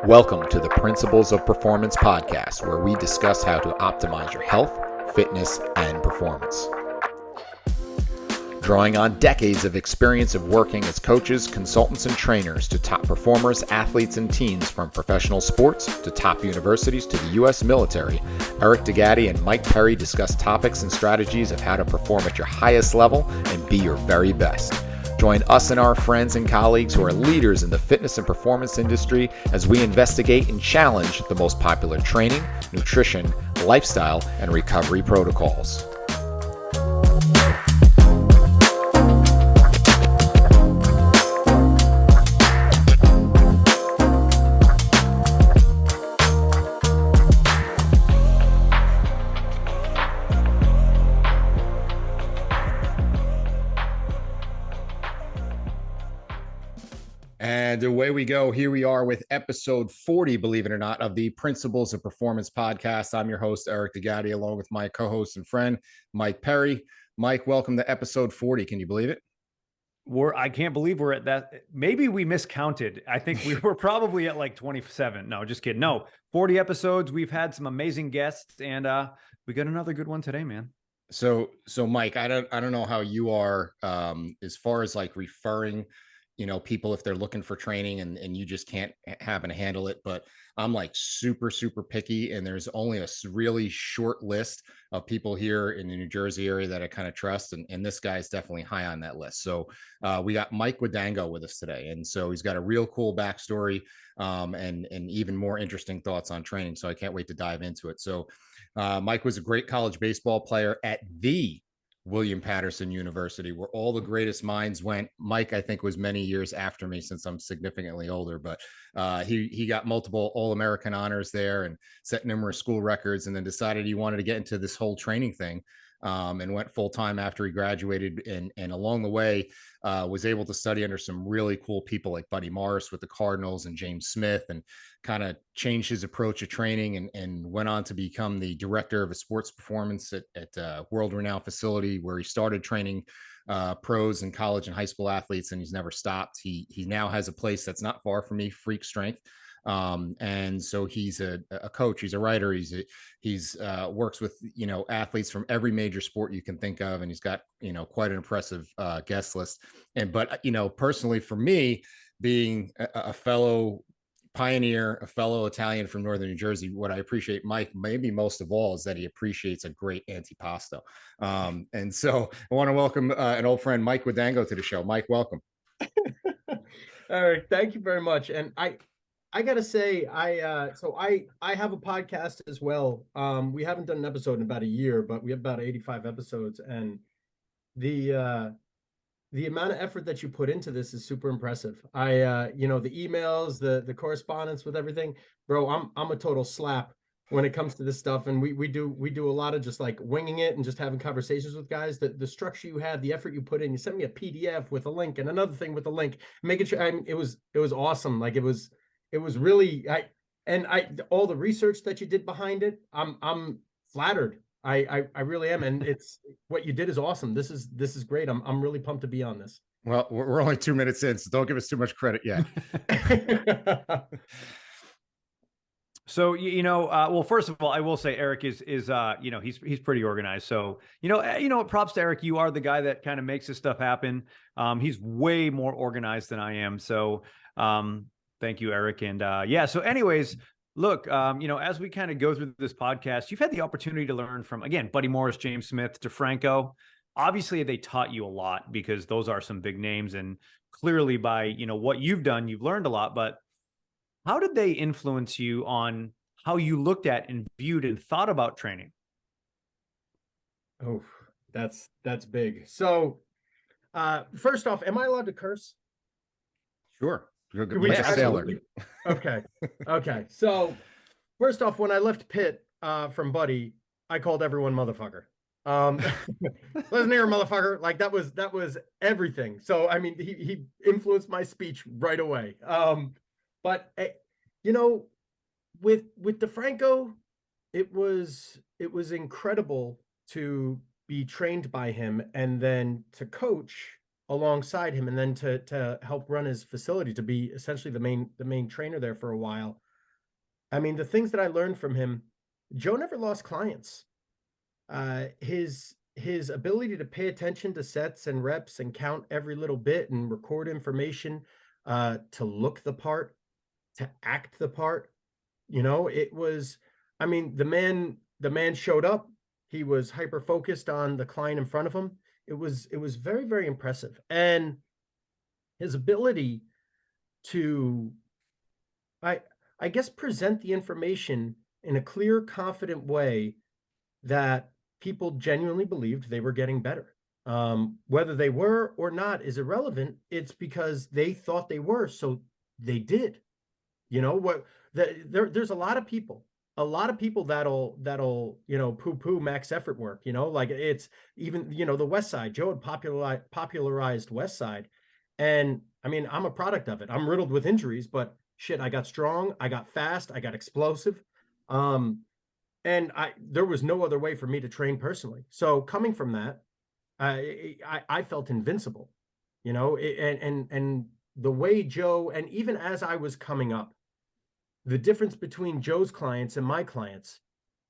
Welcome to the Principles of Performance podcast, where we discuss how to optimize your health, fitness, and performance. Drawing on decades of experience of working as coaches, consultants, and trainers to top performers, athletes, and teams from professional sports to top universities to the U.S. military, Eric DeGatti and Mike Perry discuss topics and strategies of how to perform at your highest level and be your very best. Join us and our friends and colleagues who are leaders in the fitness and performance industry as we investigate and challenge the most popular training, nutrition, lifestyle, and recovery protocols. And away we go. Here we are with episode 40, believe it or not, of the Principles of Performance podcast. I'm your host, Eric DeGatti, along with my co-host and friend, Mike Perry. Mike, welcome to episode 40. Can you believe it? I can't believe we're at that. Maybe we miscounted. I think we were probably at like 27. No, just kidding. No, 40 episodes. We've had some amazing guests, and we got another good one today, man. So Mike, I don't know how you are as far as like referring people if they're looking for training and you just can't happen to handle it. But I'm like super picky, and there's only a really short list of people here in the New Jersey area that I kind of trust. And this guy's definitely high on that list. So we got Mike Guadango with us today. And so he's got a real cool backstory and even more interesting thoughts on training. So I can't wait to dive into it. So Mike was a great college baseball player at the William Patterson University, where all the greatest minds went. Mike, I think, was many years after me since I'm significantly older, but he got multiple All-American honors there and set numerous school records, and then decided he wanted to get into this whole training thing and went full-time after he graduated. And along the way, was able to study under some really cool people like Buddy Morris with the Cardinals and James Smith, and kind of changed his approach to training and went on to become the director of a sports performance at a world-renowned facility where he started training pros and college and high school athletes, and he's never stopped. He now has a place that's not far from me, Freak Strength. And so he's a coach, he's a writer, he's works with, athletes from every major sport you can think of. And he's got, quite an impressive guest list. But, personally for me, being a fellow pioneer, a fellow Italian from Northern New Jersey, what I appreciate Mike maybe most of all is that he appreciates a great antipasto. And so I want to welcome an old friend, Mike Guadango, to the show. Mike, welcome. Eric, thank you very much. And I gotta say, I have a podcast as well. We haven't done an episode in about a year, but we have about 85 episodes, and the amount of effort that you put into this is super impressive. The emails, the correspondence with everything, bro. I'm a total slap when it comes to this stuff, and we do a lot of just like winging it and just having conversations with guys. The structure you have, the effort you put in. You sent me a PDF with a link and another thing with a link, making sure. It was awesome. Like it was really all the research that you did behind it. I'm flattered. I really am, and it's what you did is awesome. This is great. I'm really pumped to be on this. Well, we're only 2 minutes in, so don't give us too much credit yet. So, well, first of all, I will say Eric is he's pretty organized. So, props to Eric. You are the guy that kind of makes this stuff happen. He's way more organized than I am. So, thank you, Eric. And so anyways, look, as we kind of go through this podcast, you've had the opportunity to learn from, again, Buddy Morris, James Smith, DeFranco. Obviously, they taught you a lot because those are some big names. And clearly by, what you've done, you've learned a lot. But how did they influence you on how you looked at and viewed and thought about training? Oh, that's big. So first off, am I allowed to curse? Sure. Like a sailor. Okay. So first off, when I left Pitt from Buddy, I called everyone motherfucker. Listen here, motherfucker. Like that was everything. So I mean, he influenced my speech right away. But with DeFranco, it was incredible to be trained by him and then to coach alongside him, and then to help run his facility, to be essentially the main trainer there for a while. I mean, the things that I learned from him, Joe never lost clients. His ability to pay attention to sets and reps and count every little bit and record information, to look the part, to act the part, it was, I mean, the man showed up. He was hyper focused on the client in front of him. It was very, very impressive. And his ability to, I I guess, present the information in a clear, confident way that people genuinely believed they were getting better. Whether they were or not is irrelevant. It's because they thought they were, so they did. What there's a lot of people that'll poo-poo max effort work. Like, it's even, the West Side. Joe had popularized West Side, and I mean, I'm a product of it. I'm riddled with injuries, but shit, I got strong, I got fast, I got explosive. Um and there was no other way for me to train personally. So coming from that, I felt invincible. And the way Joe, and even as I was coming up, the difference between Joe's clients and my clients,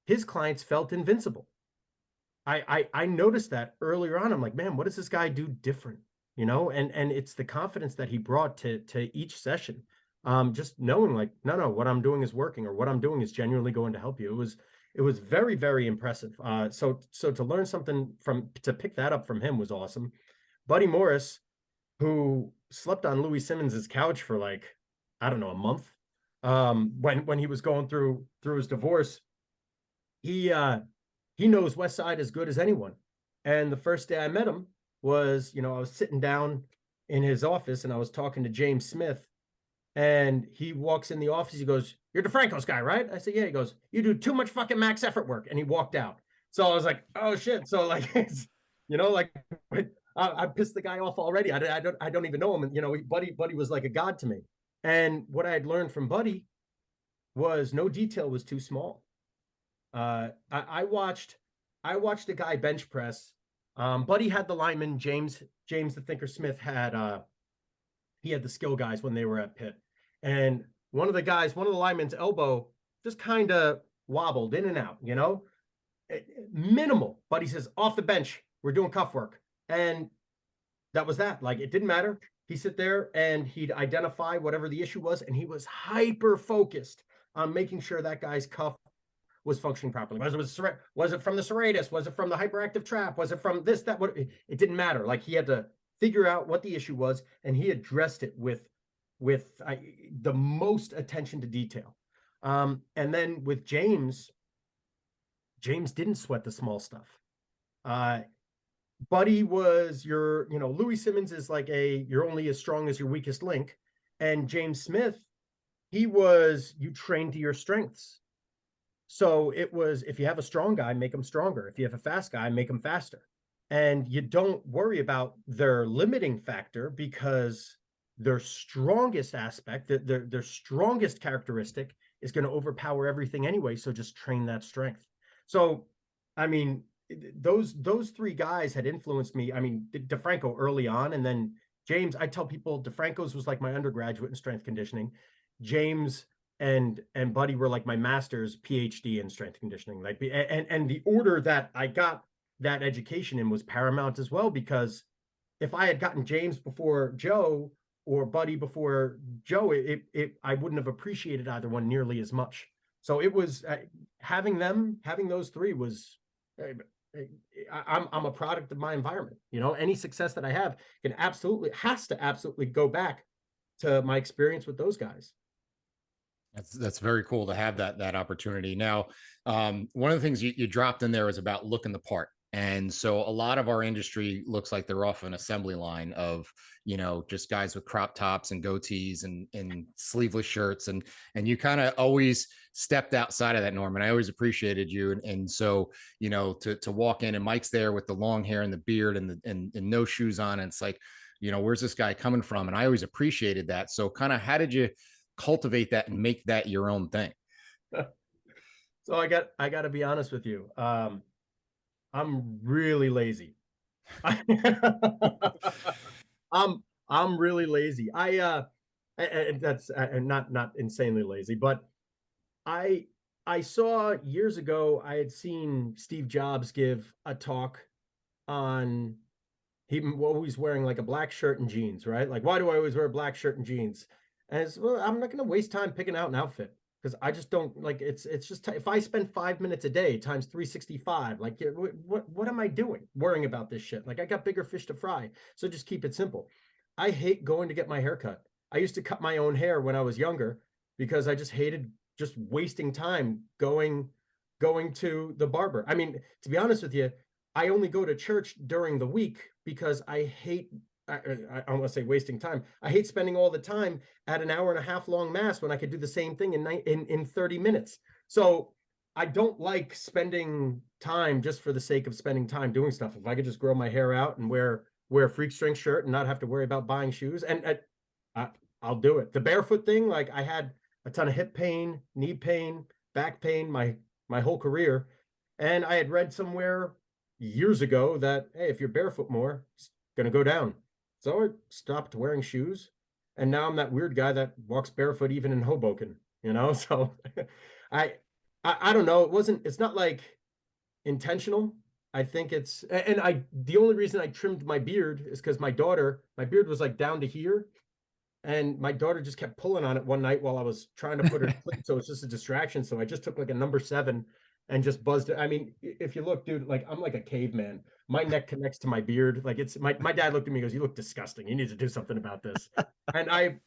his clients felt invincible. I noticed that earlier on. I'm like, man, what does this guy do different? And it's the confidence that he brought to each session. Just knowing, like, no, what I'm doing is working, or what I'm doing is genuinely going to help you. It was very, very impressive. So to learn something to pick that up from him was awesome. Buddy Morris, who slept on Louis Simmons's couch for, like, I don't know, a month, when he was going through his divorce. He knows West Side as good as anyone. And the first day I met him was, I was sitting down in his office and I was talking to James Smith, and he walks in the office. He goes, "You're DeFranco's guy, right?" I said, "Yeah." He goes, "You do too much fucking max effort work." And he walked out. So I was like, oh shit. So, like, like, I pissed the guy off already. I don't even know him. And, Buddy was like a god to me. And what I had learned from Buddy was no detail was too small. I watched a guy bench press. Buddy had the lineman. James the Thinker Smith had he had the skill guys when they were at Pitt. And one of the linemen's elbow just kind of wobbled in and out, minimal. Buddy says, "Off the bench, we're doing cuff work." And that was that. Like, it didn't matter. He'd sit there and he'd identify whatever the issue was, and he was hyper focused on making sure that guy's cuff was functioning properly. Was it from the serratus? Was it from the hyperactive trap? Was it from this, that, what? It didn't matter. Like, he had to figure out what the issue was, and he addressed it with the most attention to detail. And then with James didn't sweat the small stuff. Buddy was Louis Simmons is like you're only as strong as your weakest link. And James Smith, you train to your strengths. So it was, if you have a strong guy, make him stronger. If you have a fast guy, make him faster. And you don't worry about their limiting factor, because their strongest aspect, their strongest characteristic, is going to overpower everything anyway. So just train that strength. So, I mean, those three guys had influenced me. I mean, DeFranco early on, and then James. I tell people DeFranco's was like my undergraduate in strength conditioning. James and Buddy were like my master's PhD in strength conditioning. Like, and the order that I got that education in was paramount as well, because if I had gotten James before Joe, or Buddy before Joe, I wouldn't have appreciated either one nearly as much. So it was having those three was. I'm a product of my environment. Any success that I have has to absolutely go back to my experience with those guys. That's very cool to have that opportunity. Now, one of the things you dropped in there is about looking the part. And so a lot of our industry looks like they're off an assembly line of, just guys with crop tops and goatees and sleeveless shirts. And you kind of always stepped outside of that norm. And I always appreciated you. And so, to walk in, and Mike's there with the long hair and the beard and no shoes on. And it's like, where's this guy coming from? And I always appreciated that. So kind of, how did you cultivate that and make that your own thing? So I got to be honest with you. I'm really lazy. I'm really lazy. That's not insanely lazy, but I I saw years ago, I had seen Steve Jobs give a talk on he always wearing like a black shirt and jeans, right? Like, why do I always wear a black shirt and jeans? And it's, well, I'm not going to waste time picking out an outfit because I just don't like it's just if I spend 5 minutes a day times 365, like what am I doing worrying about this shit? Like I got bigger fish to fry. So just keep it simple. I hate going to get my hair cut. I used to cut my own hair when I was younger because I just hated just wasting time going to the barber. I mean, to be honest with you, I only go to church during the week because I hate, I don't want to say wasting time. I hate spending all the time at an hour and a half long mass when I could do the same thing in 30 minutes. So I don't like spending time just for the sake of spending time doing stuff. If I could just grow my hair out and wear a freak strength shirt and not have to worry about buying shoes, and I'll do it. The barefoot thing, like I had a ton of hip pain, knee pain, back pain, my whole career. And I had read somewhere years ago that, hey, if you're barefoot more, it's going to go down. So I stopped wearing shoes. And now I'm that weird guy that walks barefoot even in Hoboken, you know? So I, I don't know. It's not like intentional. I think the only reason I trimmed my beard is because my beard was like down to here. And my daughter just kept pulling on it one night while I was trying to put her to sleep. So it's just a distraction. So I just took like a number 7 and just buzzed it. I mean, if you look, dude, like I'm like a caveman. My neck connects to my beard. Like it's my dad looked at me and goes, "You look disgusting. You need to do something about this." And I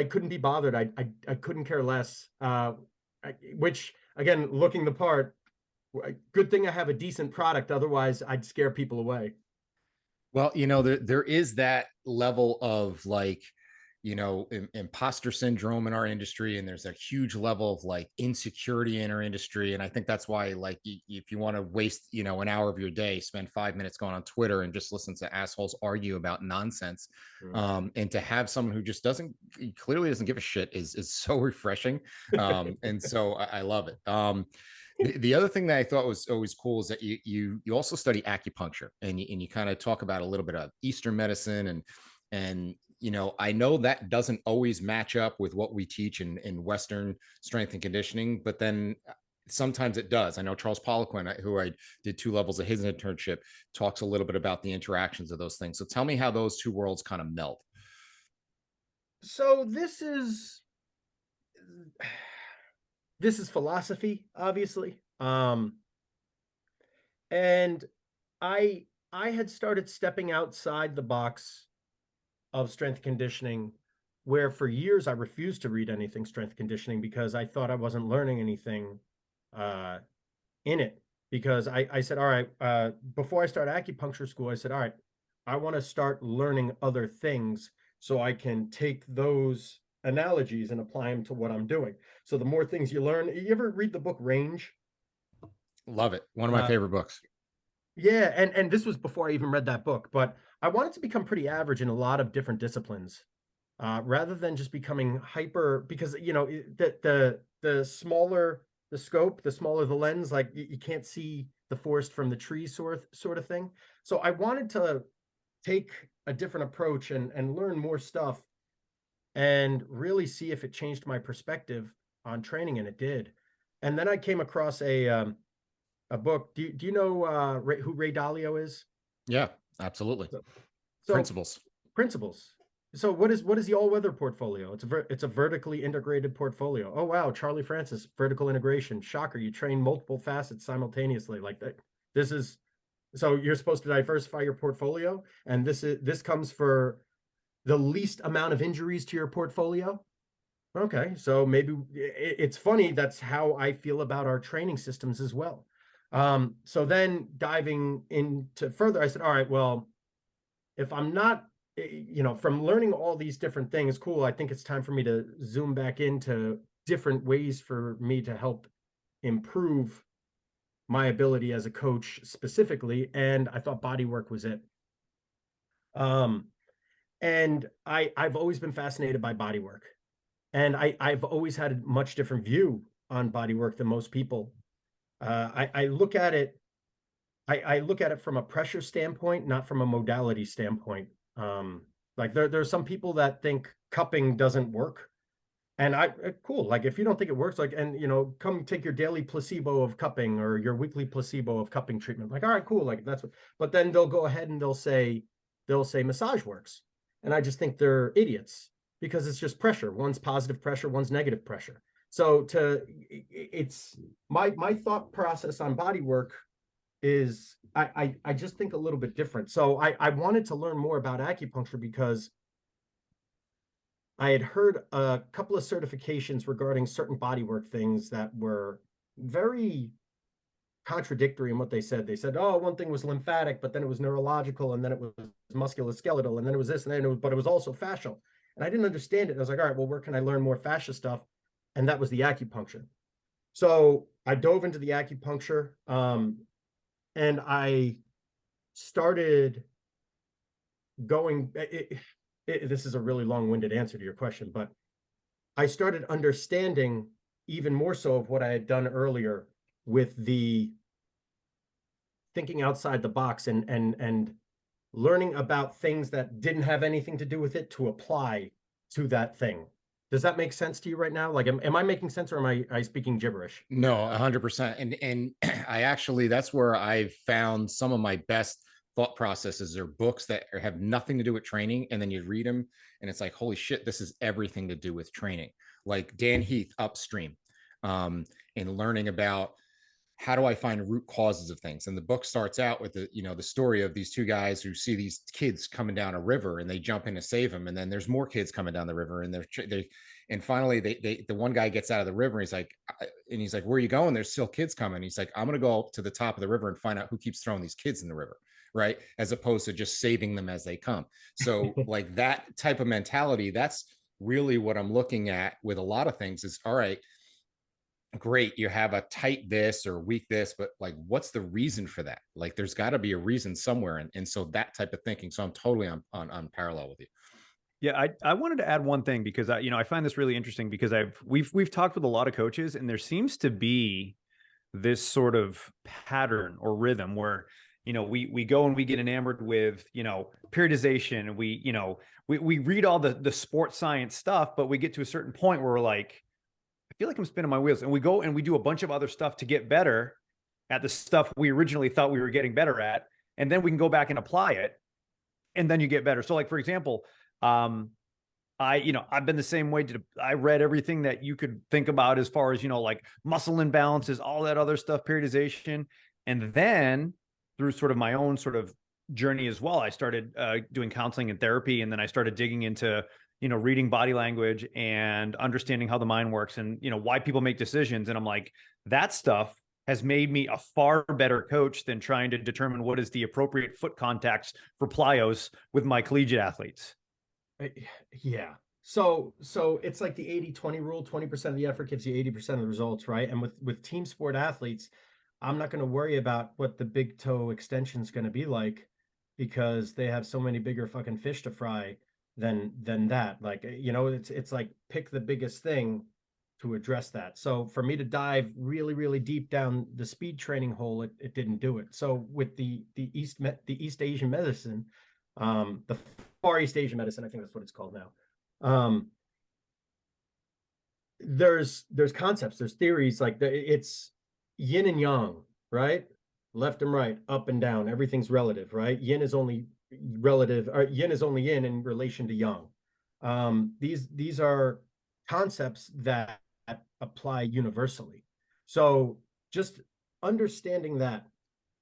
couldn't be bothered. I couldn't care less. Which again, looking the part, good thing I have a decent product. Otherwise, I'd scare people away. Well, there is that level of like, imposter syndrome in our industry, and there's a huge level of like insecurity in our industry. And I think that's why, like, if you want to waste, an hour of your day, spend 5 minutes going on Twitter and just listen to assholes argue about nonsense. And to have someone who just clearly doesn't give a shit is so refreshing. And so I love it. The other thing that I thought was always cool is that you also study acupuncture, and you kind of talk about a little bit of Eastern medicine, and I know that doesn't always match up with what we teach in Western strength and conditioning, but then sometimes it does. I know Charles Poliquin, who I did 2 levels of his internship, talks a little bit about the interactions of those things. So tell me how those two worlds kind of meld. So this is philosophy, obviously. And I had started stepping outside the box of strength conditioning, where for years I refused to read anything strength conditioning because I thought I wasn't learning anything in it. Because I said, all right, before I start acupuncture school, I said, all right, I want to start learning other things so I can take those analogies and apply them to what I'm doing. So the more things you learn, you ever read the book Range? Love it. One of my favorite books. Yeah, and this was before I even read that book, but I wanted to become pretty average in a lot of different disciplines, rather than just becoming hyper. Because the smaller the scope, the smaller the lens, like you can't see the forest from the trees, sort of thing. So I wanted to take a different approach and learn more stuff and really see if it changed my perspective on training, and it did. And then I came across a book. Do you know who Ray Dalio is? Yeah, absolutely. So Principles. Principles. So what is the all-weather portfolio? It's a vertically integrated portfolio. Oh wow, Charlie Francis, vertical integration. Shocker, you train multiple facets simultaneously. Like that. So you're supposed to diversify your portfolio, and this comes for the least amount of injuries to your portfolio. Okay, so maybe it's funny. That's how I feel about our training systems as well. So then diving into further, I said, all right, well, if I'm not, from learning all these different things, cool, I think it's time for me to zoom back into different ways for me to help improve my ability as a coach specifically. And I thought body work was it. And I've always been fascinated by body work. And I've always had a much different view on body work than most people. I look at it from a pressure standpoint, not from a modality standpoint. Like there's some people that think cupping doesn't work. And cool. Like if you don't think it works, like, and you know, come take your daily placebo of cupping or your weekly placebo of cupping treatment. Like, all right, cool. Like that's what, but then they'll go ahead and they'll say massage works. And I just think they're idiots because it's just pressure. One's positive pressure, one's negative pressure. So it's my thought process on body work is I just think a little bit different. So I wanted to learn more about acupuncture because I had heard a couple of certifications regarding certain bodywork things that were very contradictory in what they said. They said, oh, one thing was lymphatic, but then it was neurological, and then it was musculoskeletal, and then it was this, and then it was, but it was also fascial. And I didn't understand it. I was like, all right, well, where can I learn more fascia stuff? And that was the acupuncture. So I dove into the acupuncture, and I started going. This is a really long-winded answer to your question, but I started understanding even more so of what I had done earlier with the thinking outside the box and learning about things that didn't have anything to do with it to apply to that thing. Does that make sense to you right now? Like, am I making sense, or am I speaking gibberish? No, 100%. And I actually, that's where I've found some of my best thought processes are books that have nothing to do with training. And then you read them and it's like, holy shit, this is everything to do with training. Like Dan Heath, Upstream, and learning about how do I find root causes of things. And the book starts out with the story of these two guys who see these kids coming down a river and they jump in to save them. And then there's more kids coming down the river and and finally the one guy gets out of the river and he's like, where are you going? There's still kids coming. He's like, I'm going to go up to the top of the river and find out who keeps throwing these kids in the river. Right. As opposed to just saving them as they come. So like that type of mentality, that's really what I'm looking at with a lot of things is, all right, great, you have a tight this or weak this, but like what's the reason for that? Like there's got to be a reason somewhere. And so that type of thinking. So I'm totally on parallel with you. Yeah, I wanted to add one thing because I find this really interesting because we've talked with a lot of coaches and there seems to be this sort of pattern or rhythm where we go and we get enamored with periodization, and we read all the sports science stuff, but we get to a certain point where we're like, I feel like I'm spinning my wheels, and we go and we do a bunch of other stuff to get better at the stuff we originally thought we were getting better at, and then we can go back and apply it, and then you get better. So like for example, I've been the same way. I read everything that you could think about as far as, like muscle imbalances, all that other stuff, periodization. And then through sort of my own sort of journey as well, I started doing counseling and therapy. And then I started digging into, reading body language and understanding how the mind works and, why people make decisions. And I'm like, that stuff has made me a far better coach than trying to determine what is the appropriate foot contacts for plyos with my collegiate athletes. Yeah. So it's like the 80-20 rule. 20% of the effort gives you 80% of the results, right? And with team sport athletes, I'm not going to worry about what the big toe extension is going to be like because they have so many bigger fucking fish to fry than that. Like, it's like pick the biggest thing to address that. So for me to dive really, really deep down the speed training hole, it didn't do it. So with the East Asian medicine, the Far East Asian medicine, I think that's what it's called now. There's concepts, there's theories, like it's yin and yang, right? Left and right, up and down, everything's relative, right? Yin is only relative, or yin is only yin in relation to yang. These are concepts that apply universally. So just understanding that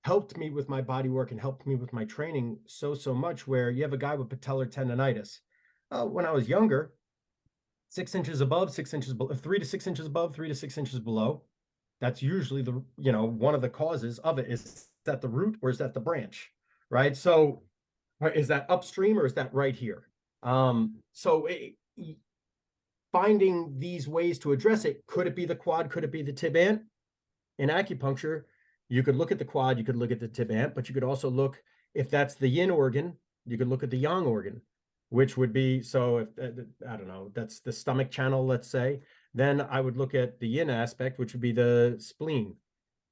helped me with my body work and helped me with my training so much, where you have a guy with patellar tendonitis. When I was younger, 6 inches above, 6 inches below, 3 to 6 inches above, 3 to 6 inches below. That's usually one of the causes of it. Is that the root or is that the branch, right? So is that upstream or is that right here? Finding these ways to address it, could it be the quad? Could it be the tib ant? In acupuncture, you could look at the quad, you could look at the tib ant, but you could also look, if that's the yin organ, you could look at the yang organ, which would be, so if, I don't know, that's the stomach channel, let's say, then I would look at the yin aspect, which would be the spleen.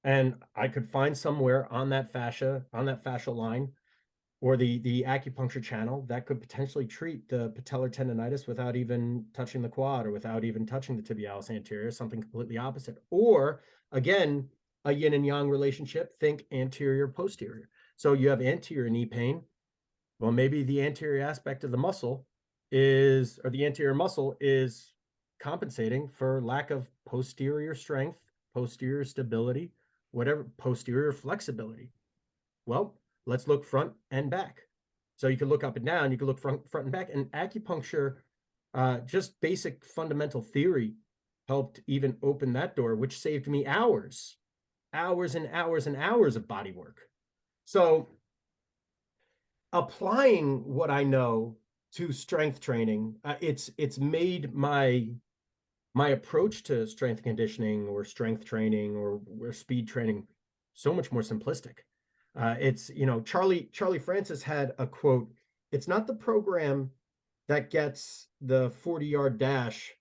And I could find somewhere on that fascia, on that fascial line, or the acupuncture channel that could potentially treat the patellar tendonitis without even touching the quad or without even touching the tibialis anterior, something completely opposite. Or again, a yin and yang relationship, think anterior, posterior. So you have anterior knee pain. Well, maybe the anterior aspect of the muscle is, or the anterior muscle is compensating for lack of posterior strength, posterior stability, whatever, posterior flexibility. Well, let's look front and back. So you can look up and down, you can look front and back. And acupuncture, just basic fundamental theory, helped even open that door, which saved me hours and hours and hours of body work. So applying what I know to strength training, it's made my approach to strength conditioning or strength training or speed training so much more simplistic. It's, you know, Charlie Francis had a quote, it's not the program that gets the 40-yard dash,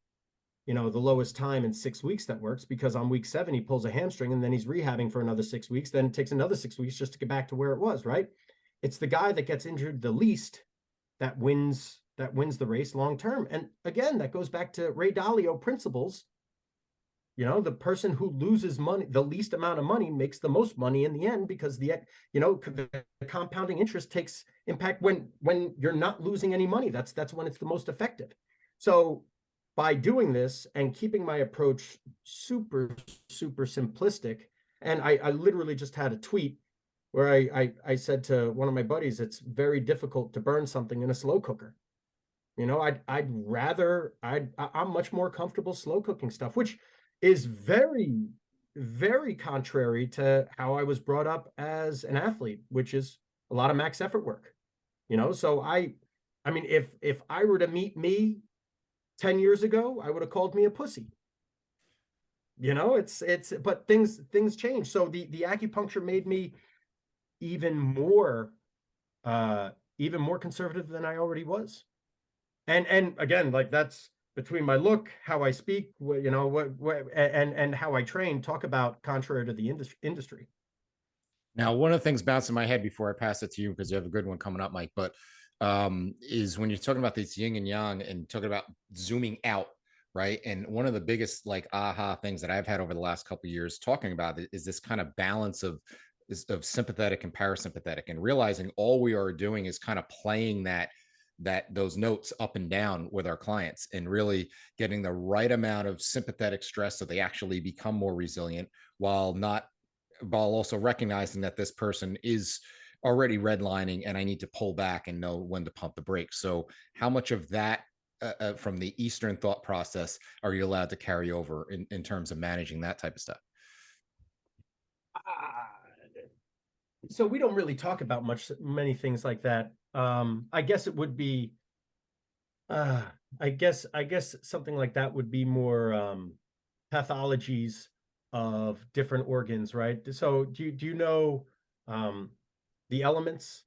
you know, the lowest time in 6 weeks that works, because on week 7 he pulls a hamstring and then he's rehabbing for another 6 weeks, then it takes another 6 weeks just to get back to where it was, right? It's the guy that gets injured the least that wins the race long term. And again, that goes back to Ray Dalio principles. You know, the person who loses money, the least amount of money, makes the most money in the end, because the compounding interest takes impact when you're not losing any money. That's when it's the most effective. So by doing this and keeping my approach super simplistic, and I literally just had a tweet where I said to one of my buddies, it's very difficult to burn something in a slow cooker. You know, I'm much more comfortable slow cooking stuff, which is very, very contrary to how I was brought up as an athlete, which is a lot of max effort work. You know, so I mean, if I were to meet me 10 years ago, I would have called me a pussy. You know, but things change. So the acupuncture made me even more conservative than I already was. And again, like, that's between my look, how I speak, you know, and how I train, talk about contrary to the industry. Now, one of the things bouncing in my head before I pass it to you, because you have a good one coming up, Mike, but is when you're talking about this yin and yang and talking about zooming out, right? And one of the biggest like aha things that I've had over the last couple of years talking about it is this kind of balance of sympathetic and parasympathetic, and realizing all we are doing is kind of playing those notes up and down with our clients, and really getting the right amount of sympathetic stress so they actually become more resilient, while also recognizing that this person is already redlining and I need to pull back and know when to pump the brakes. So how much of that from the Eastern thought process are you allowed to carry over in terms of managing that type of stuff? So we don't really talk about many things like that. I guess it would be, I guess something like that would be more pathologies of different organs, right? So do you know the elements,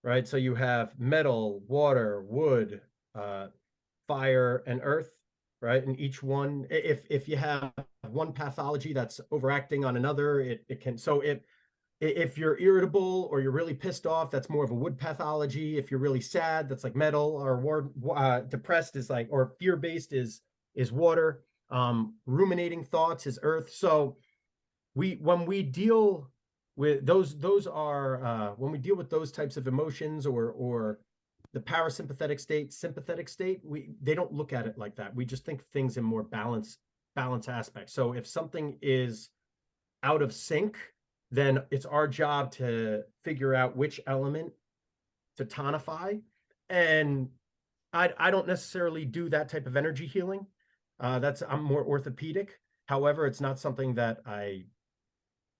right? So you have metal, water, wood, fire, and earth, right? And each one, if you have one pathology that's overacting on another, it can. So if you're irritable or you're really pissed off, that's more of a wood pathology. If you're really sad, that's like metal, or depressed is like, or fear-based is water. Ruminating thoughts is earth. So when we deal with those are when we deal with those types of emotions, or the parasympathetic state, sympathetic state, they don't look at it like that. We just think things in more balance aspects. So if something is out of sync, then it's our job to figure out which element to tonify. And I don't necessarily do that type of energy healing. I'm more orthopedic. However, it's not something that I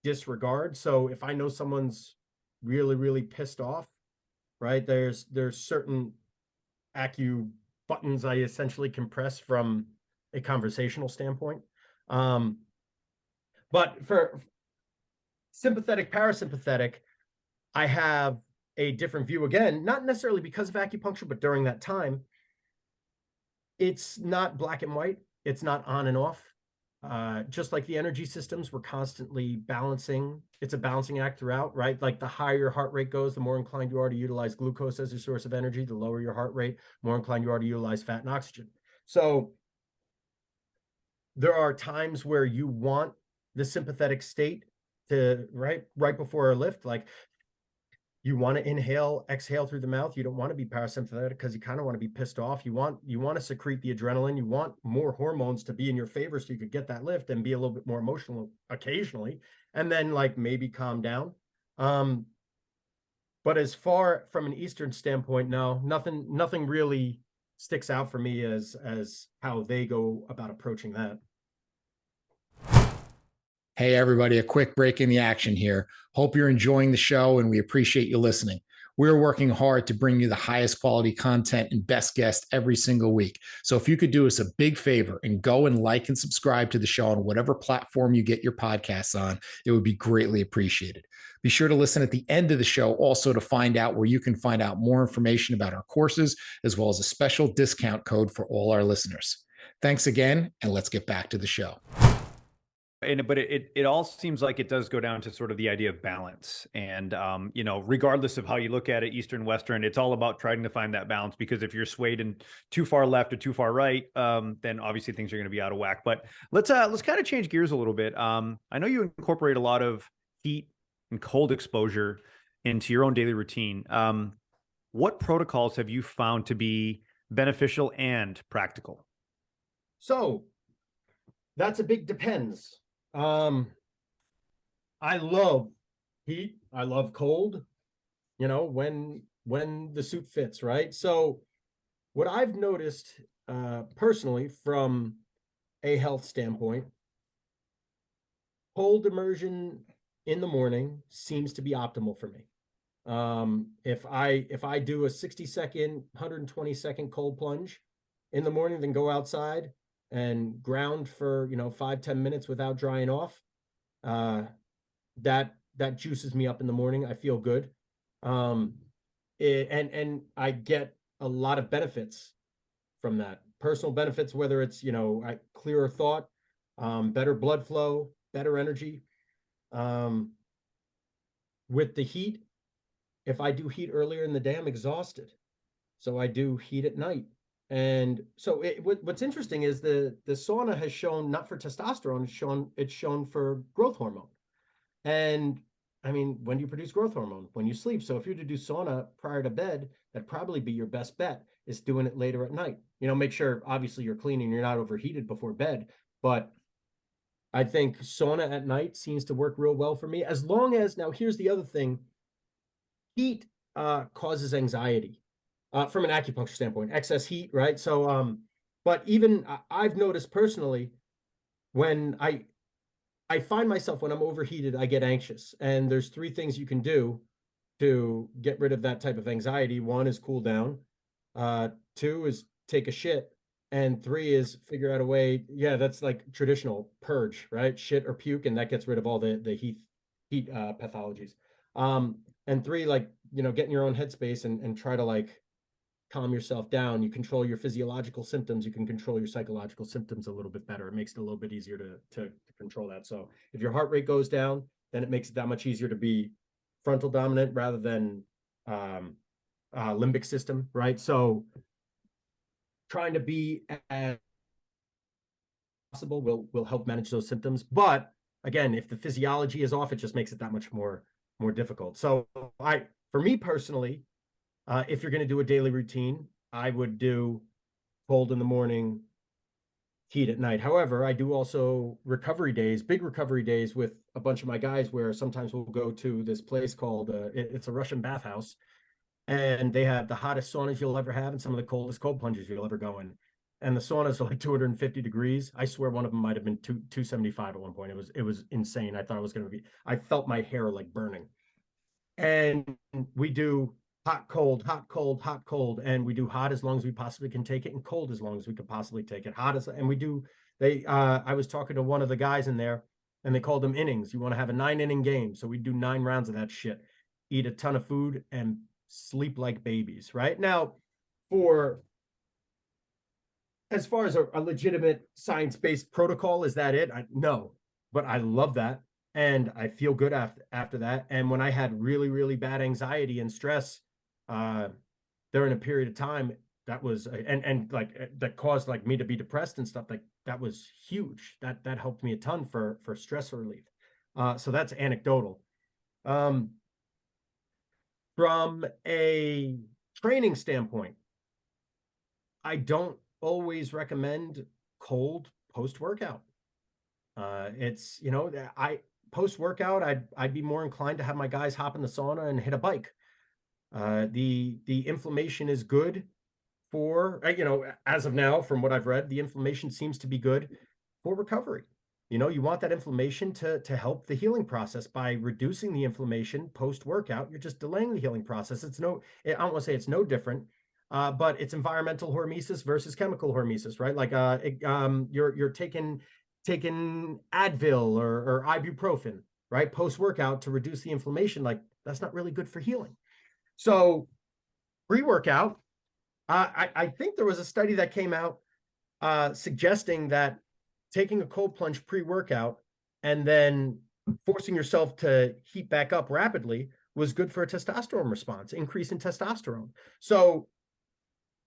disregard. So if I know someone's really, really pissed off, right, there's certain acu buttons I essentially can press from a conversational standpoint. But for sympathetic, parasympathetic, I have a different view. Again, not necessarily because of acupuncture, but during that time, it's not black and white. It's not on and off. just like the energy systems, we're constantly balancing. It's a balancing act throughout, right? Like the higher your heart rate goes, the more inclined you are to utilize glucose as your source of energy. The lower your heart rate, more inclined you are to utilize fat and oxygen. So there are times where you want the sympathetic state to right before a lift, like you want to inhale, exhale through the mouth. You don't want to be parasympathetic because you kind of want to be pissed off. You want to secrete the adrenaline. You want more hormones to be in your favor so you could get that lift and be a little bit more emotional occasionally, and then like maybe calm down. But as far from an Eastern standpoint, no, nothing really sticks out for me as how they go about approaching that. Hey, everybody, a quick break in the action here. Hope you're enjoying the show and we appreciate you listening. We're working hard to bring you the highest quality content and best guests every single week. So if you could do us a big favor and go and like and subscribe to the show on whatever platform you get your podcasts on, it would be greatly appreciated. Be sure to listen at the end of the show also to find out where you can find out more information about our courses, as well as a special discount code for all our listeners. Thanks again, and let's get back to the show. But it all seems like it does go down to sort of the idea of balance. And, you know, regardless of how you look at it, Eastern, Western, it's all about trying to find that balance, because if you're swayed in too far left or too far right, then obviously things are going to be out of whack. But let's kind of change gears a little bit. I know you incorporate a lot of heat and cold exposure into your own daily routine. What protocols have you found to be beneficial and practical? So that's a big depends. I love heat. I love cold, you know, when the suit fits, right? So what I've noticed personally from a health standpoint, cold immersion in the morning seems to be optimal for me. If I do a 60-second, 120-second cold plunge in the morning, then go outside and ground for 5-10 minutes without drying off, that juices me up in the morning. I feel good, and I get a lot of benefits from that. Personal benefits, whether it's clearer thought, better blood flow, better energy. With the heat, if I do heat earlier in the day, I'm exhausted, so I do heat at night. And so what's interesting is the sauna has shown, not for testosterone, it's shown for growth hormone. And I mean, when do you produce growth hormone? When you sleep. So if you're to do sauna prior to bed, that'd probably be your best bet, is doing it later at night. Make sure obviously you're clean and you're not overheated before bed. But I think sauna at night seems to work real well for me. As long as, now here's the other thing, heat causes anxiety. From an acupuncture standpoint, excess heat, right? So, but even I've noticed personally, when I find myself, when I'm overheated, I get anxious. And there's 3 things you can do to get rid of that type of anxiety. 1 is cool down. 2 is take a shit. And 3 is figure out a way. Yeah, that's like traditional purge, right? Shit or puke, and that gets rid of all the heat pathologies. And 3, like, get in your own headspace and try to like calm yourself down. You control your physiological symptoms. You can control your psychological symptoms a little bit better. It makes it a little bit easier to control that. So if your heart rate goes down, then it makes it that much easier to be frontal dominant rather than limbic system, right? So trying to be as possible will help manage those symptoms. But again, if the physiology is off, it just makes it that much more difficult. So for me personally, if you're going to do a daily routine, I would do cold in the morning, heat at night. However, I do also recovery days, big recovery days with a bunch of my guys, where sometimes we'll go to this place called, it's a Russian bathhouse, and they have the hottest saunas you'll ever have and some of the coldest cold plunges you'll ever go in. And the saunas are like 250 degrees. I swear one of them might have been 275 at one point. It was insane. I thought it was going to be, I felt my hair like burning. And we do hot, cold, hot, cold, hot, cold. And we do hot as long as we possibly can take it, and cold as long as we could possibly take it. And we do, I was talking to one of the guys in there, and they called them innings. You want to have a 9-inning game. So we do 9 rounds of that shit, eat a ton of food, and sleep like babies. Right now, for as far as a legitimate science-based protocol, is that it? No, but I love that. And I feel good after that. And when I had really, really bad anxiety and stress during a period of time, that was and like that caused like me to be depressed and stuff, like that was huge. That helped me a ton for stress relief. So that's anecdotal. Um, from a training standpoint, I don't always recommend cold post workout. It's, you know, I post workout, I'd be more inclined to have my guys hop in the sauna and hit a bike. The inflammation is good for, you know, as of now, from what I've read, the inflammation seems to be good for recovery. You know, you want that inflammation to help the healing process. By reducing the inflammation post workout, you're just delaying the healing process. It's no, I don't want to say it's no different, but it's environmental hormesis versus chemical hormesis, right? Like you're taking Advil or ibuprofen, right, post workout to reduce the inflammation. Like that's not really good for healing. So pre workout, I think there was a study that came out suggesting that taking a cold plunge pre-workout and then forcing yourself to heat back up rapidly was good for a testosterone response, increase in testosterone. So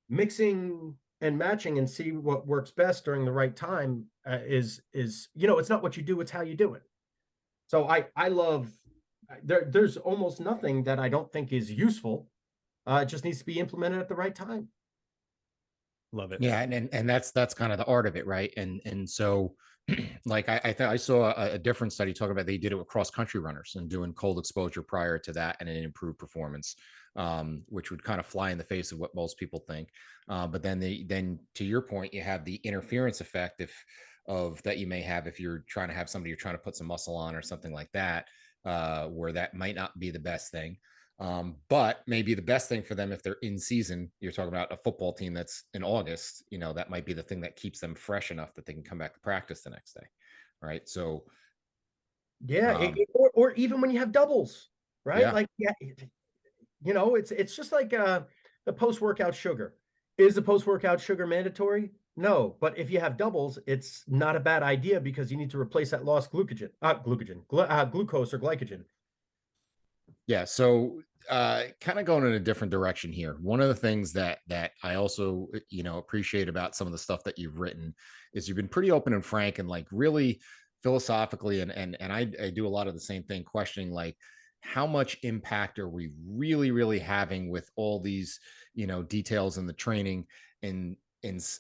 mixing and matching and see what works best during the right time is, you know, it's not what you do, it's how you do it. So I love, there's almost nothing that I don't think is useful. It just needs to be implemented at the right time. Love it. Yeah, and that's kind of the art of it, right? And so like I saw a different study talking about, they did it with cross country runners and doing cold exposure prior to that, and it improved performance, which would kind of fly in the face of what most people think. But then to your point, you have the interference effect of that you may have if you're trying to have somebody you're trying to put some muscle on or something like that, where that might not be the best thing. But maybe the best thing for them if they're in season. You're talking about a football team that's in August, you know, that might be the thing that keeps them fresh enough that they can come back to practice the next day. Right. So, Yeah, or even when you have doubles, right? yeah. Like, yeah, you know, it's just like the post-workout sugar. Is the post-workout sugar mandatory? No, but if you have doubles, it's not a bad idea because you need to replace that lost glucose or glycogen. Yeah. So, kind of going in a different direction here. One of the things that I also, you know, appreciate about some of the stuff that you've written is you've been pretty open and frank and like really philosophically, and I do a lot of the same thing, questioning like how much impact are we really having with all these, you know, details in the training, and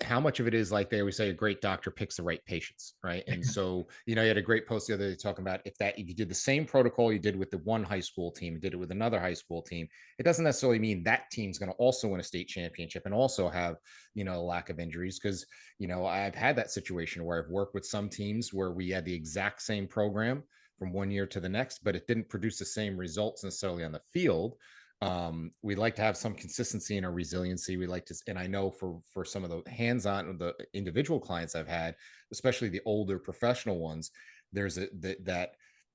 how much of it is, like they always say, a great doctor picks the right patients, right? And so, you know, you had a great post the other day talking about if you did the same protocol you did with the one high school team, did it with another high school team, it doesn't necessarily mean that team's going to also win a state championship and also have, you know, a lack of injuries. Because, you know, I've had that situation where I've worked with some teams where we had the exact same program from one year to the next, but it didn't produce the same results necessarily on the field. We like to have some consistency in our resiliency. We like to, and I know for some of the hands-on, the individual clients I've had, especially the older professional ones, there's that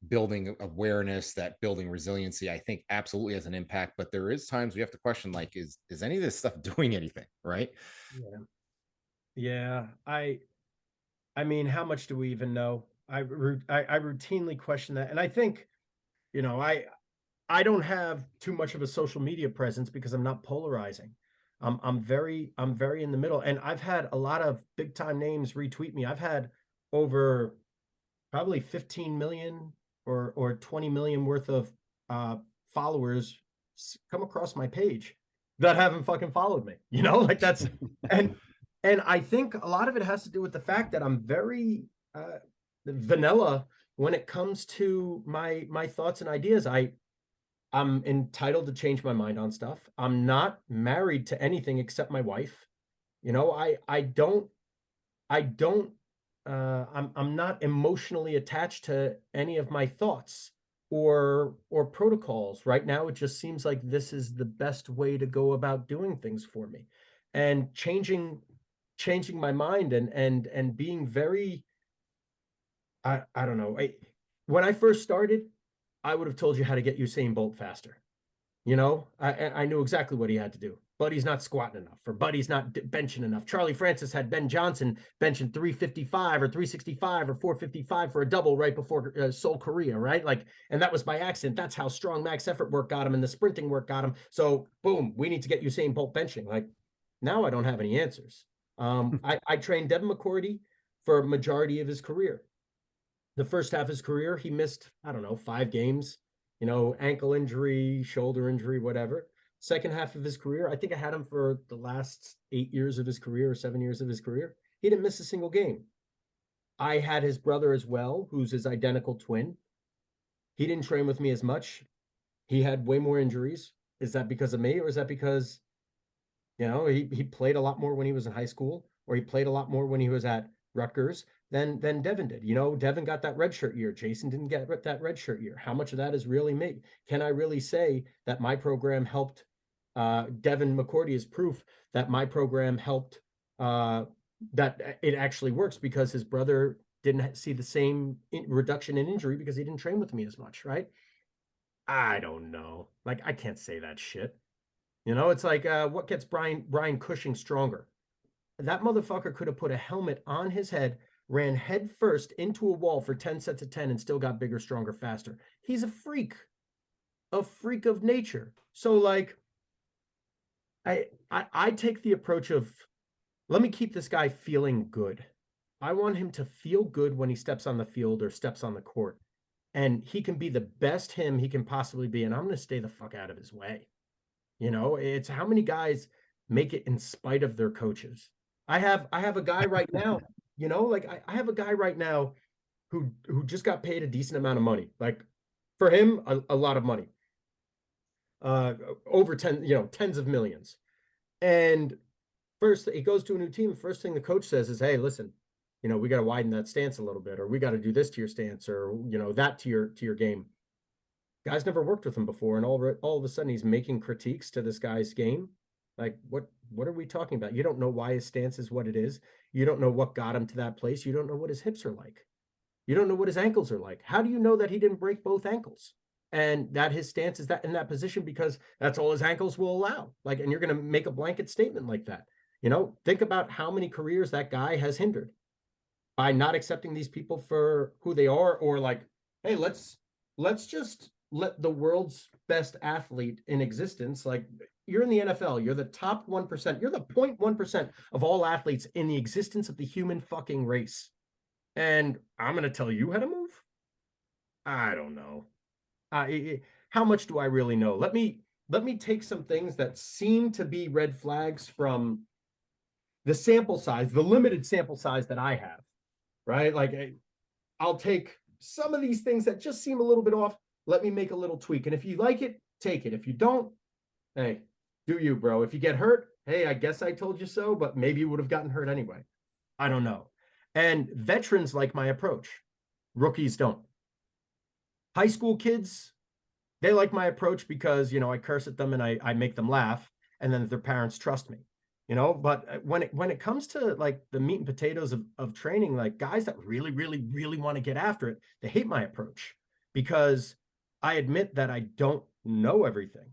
building awareness, that building resiliency, I think absolutely has an impact. But there is times we have to question, like, is any of this stuff doing anything, right? Yeah. Yeah. I mean, how much do we even know? I routinely question that. And I think, you know, I don't have too much of a social media presence because I'm not polarizing. I'm very in the middle. And I've had a lot of big time names retweet me. I've had over probably 15 million or 20 million worth of followers come across my page that haven't fucking followed me. You know, like that's and and I think a lot of it has to do with the fact that I'm very vanilla when it comes to my thoughts and ideas. I'm entitled to change my mind on stuff. I'm not married to anything except my wife. You know, I don't I'm not emotionally attached to any of my thoughts or protocols. Right now it just seems like this is the best way to go about doing things for me. And changing my mind and being very I don't know. When I first started, I would have told you how to get Usain Bolt faster. You know, I knew exactly what he had to do. Buddy's not squatting enough, or Buddy's not benching enough. Charlie Francis had Ben Johnson benching 355 or 365 or 455 for a double right before Seoul, Korea, right? Like, and that was by accident. That's how strong max effort work got him and the sprinting work got him. So boom, we need to get Usain Bolt benching. Like, now I don't have any answers. I trained Devin McCourty for a majority of his career. The first half of his career, he missed, I don't know, 5 games, ankle injury, shoulder injury, whatever. Second half of his career, I think I had him for the last 8 years of his career or 7 years of his career. He didn't miss a single game. I had his brother as well, who's his identical twin. He didn't train with me as much. He had way more injuries. Is that because of me, or is that because, he played a lot more when he was in high school, or he played a lot more when he was at Rutgers than Devin did? Devin got that redshirt year. Jason didn't get that redshirt year. How much of that is really me? Can I really say that my program helped? Devin McCourty is proof that my program helped, that it actually works, because his brother didn't see the same reduction in injury because he didn't train with me as much, right? I don't know. Like, I can't say that shit. It's like, what gets Brian Cushing stronger? That motherfucker could have put a helmet on his head, ran head first into a wall for 10 sets of 10, and still got bigger, stronger, faster. He's a freak of nature. So, like, I take the approach of, let me keep this guy feeling good. I want him to feel good when he steps on the field or steps on the court, and he can be the best him he can possibly be. And I'm going to stay the fuck out of his way. It's how many guys make it in spite of their coaches. I have a guy right now, I have a guy right now who just got paid a decent amount of money. Like, for him, a lot of money. Over 10, tens of millions. And first he goes to a new team. First thing the coach says is, hey, listen, we got to widen that stance a little bit, or we got to do this to your stance, or, that to your game. Guy's never worked with him before, and all of a sudden he's making critiques to this guy's game. Like, what are we talking about? You don't know why his stance is what it is. You don't know what got him to that place. You don't know what his hips are like. You don't know what his ankles are like. How do you know that he didn't break both ankles, and that his stance is that in that position because that's all his ankles will allow? Like, and you're going to make a blanket statement like that. Think about how many careers that guy has hindered by not accepting these people for who they are, or like, hey, let's just let the world's best athlete in existence, like, you're in the NFL, you're the top 1%, you're the 0.1% of all athletes in the existence of the human fucking race. And I'm going to tell you how to move? I don't know. How much do I really know? Let me take some things that seem to be red flags from the sample size, the limited sample size that I have, right? Like, I'll take some of these things that just seem a little bit off. Let me make a little tweak. And if you like it, take it. If you don't, hey, do you, bro? If you get hurt, hey, I guess I told you so, but maybe you would have gotten hurt anyway. I don't know. And veterans like my approach. Rookies don't. High school kids, they like my approach because, I curse at them and I make them laugh, and then their parents trust me. But when it comes to, like, the meat and potatoes of training, like, guys that really, really, really want to get after it, they hate my approach because I admit that I don't know everything.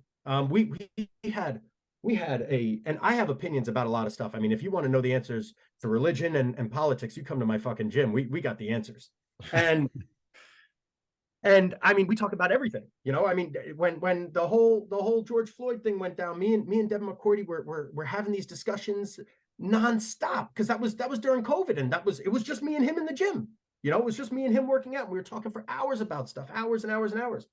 We had and I have opinions about a lot of stuff. I mean, if you want to know the answers to religion and politics, you come to my fucking gym. We got the answers. And I mean, we talk about everything, I mean, when the whole George Floyd thing went down, me and Devin McCourty were having these discussions nonstop, because that was during COVID, and it was just me and him in the gym. It was just me and him working out. We were talking for hours about stuff, hours and hours and hours.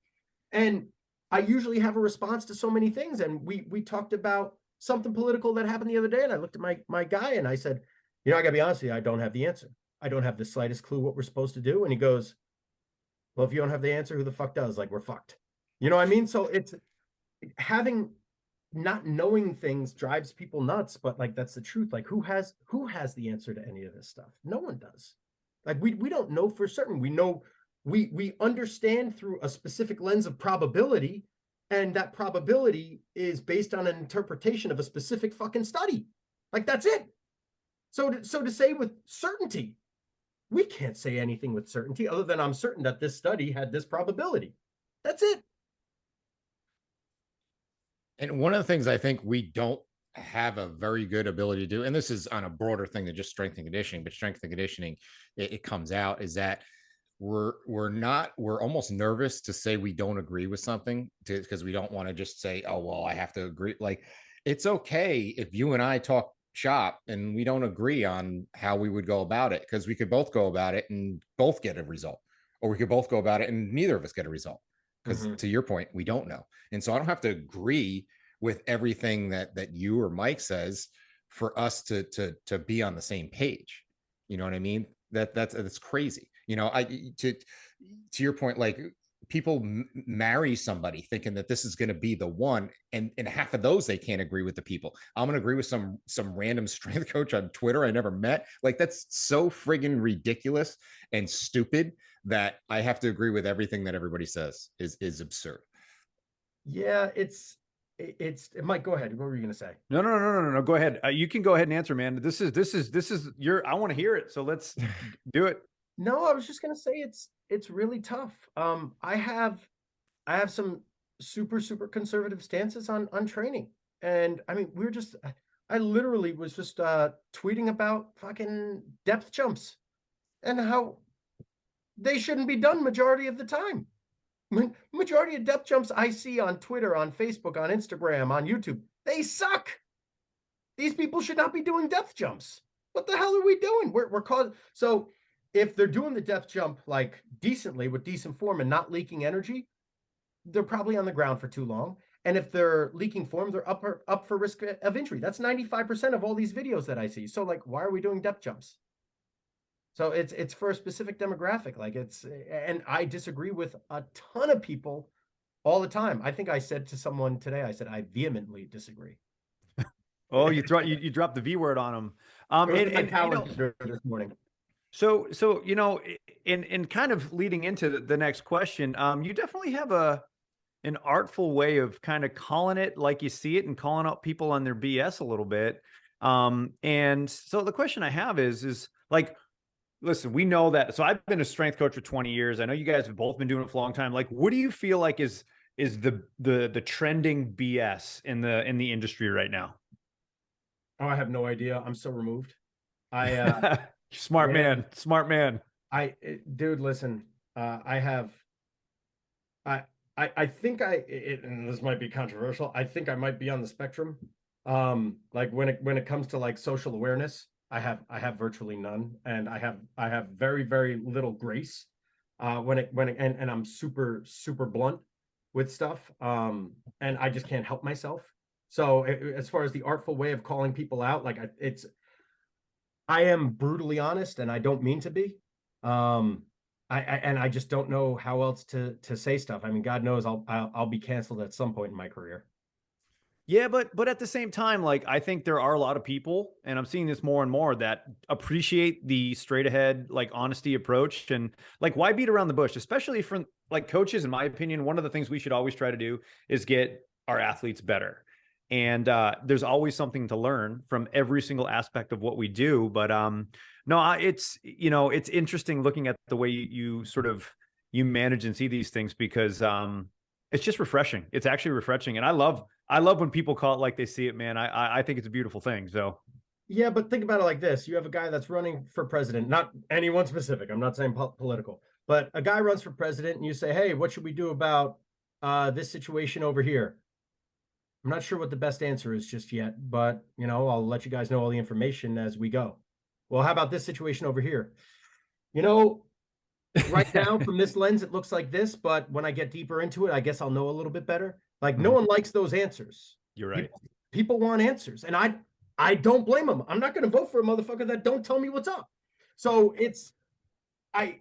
And I usually have a response to so many things. And we talked about something political that happened the other day, and I looked at my guy and I said, I gotta be honest with you, I don't have the answer. I don't have the slightest clue what we're supposed to do. And he goes, well, if you don't have the answer, who the fuck does? Like, we're fucked. You know what I mean? So it's not knowing things drives people nuts, but, like, that's the truth. Like, who has the answer to any of this stuff? No one does. Like, we don't know for certain. We know we understand through a specific lens of probability, and that probability is based on an interpretation of a specific fucking study. Like, that's it. So to say with certainty, we can't say anything with certainty other than I'm certain that this study had this probability. That's it. And one of the things I think we don't have a very good ability to do, and this is on a broader thing than just strength and conditioning, but strength and conditioning, it comes out is that we're almost nervous to say we don't agree with something because we don't want to just say, oh, well, I have to agree. Like, it's okay if you and I talk shop and we don't agree on how we would go about it, because we could both go about it and both get a result, or we could both go about it and neither of us get a result, because Mm-hmm. to your point, we don't know. And so I don't have to agree with everything that you or Mike says for us to be on the same page. You know what I mean? That's crazy. You know, to your point, like, people marry somebody thinking that this is going to be the one, and half of those they can't agree with the people. I'm going to agree with some random strength coach on Twitter I never met. Like, that's so friggin' ridiculous and stupid that I have to agree with everything that everybody says is absurd. Yeah, it might go ahead. What were you going to say? No. Go ahead. You can go ahead and answer, man. This is your. I want to hear it. So let's do it. No, I was just going to say it's really tough. I have some super conservative stances on training. And I mean, I literally was just tweeting about fucking depth jumps and how they shouldn't be done majority of the time. Majority of depth jumps I see on Twitter, on Facebook, on Instagram, on YouTube, they suck. These people should not be doing depth jumps. What the hell are we doing? We're causing. So if they're doing the depth jump like decently with decent form and not leaking energy, they're probably on the ground for too long. And if they're leaking form, they're up for risk of injury. That's 95% of all these videos that I see. So like, why are we doing depth jumps? So it's for a specific demographic. Like, and I disagree with a ton of people all the time. I think I said to someone today, I said, I vehemently disagree. Oh, you dropped the V word on them. It was And in my you know, calendar this morning. so you know, in kind of leading into the next question, you definitely have an artful way of kind of calling it like you see it and calling out people on their BS a little bit. And so the question I have is like, listen, we know that. So I've been a strength coach for 20 years. I know you guys have both been doing it for a long time. Like, what do you feel like is the trending BS in the industry right now? Oh, I have no idea. I'm so removed. I Smart yeah, man, smart man. dude, listen. I have I I think and this might be controversial. I think I might be on the spectrum. Like when it comes to like social awareness, I have virtually none, and I have very little grace. And I'm super blunt with stuff. And I just can't help myself. So as far as the artful way of calling people out, like I am brutally honest, and I don't mean to be. Um, and I just don't know how else to say stuff. I mean, God knows I'll be canceled at some point in my career. Yeah, but at the same time, like I think there are a lot of people, and I'm seeing this more and more, that appreciate the straight ahead, like honesty approach. And like, why beat around the bush? Especially for like coaches, in my opinion, one of the things we should always try to do is get our athletes better. And there's always something to learn from every single aspect of what we do. But no, it's it's interesting looking at the way you sort of you manage and see these things, because it's just refreshing. It's actually refreshing, and I love when people call it like they see it, man. I think it's a beautiful thing. So Yeah, but think about it like this: you have a guy that's running for president, not anyone specific. I'm not saying political, but a guy runs for president, and you say, "Hey, what should we do about this situation over here?" I'm not sure what the best answer is just yet, but I'll let you guys know all the information as we go. Well, how about this situation over here? You know, right now from this lens, it looks like this, but when I get deeper into it, I guess I'll know a little bit better. Like, no one likes those answers. you're right. People want answers, and I don't blame them. I'm not going to vote for a motherfucker that don't tell me what's up. So I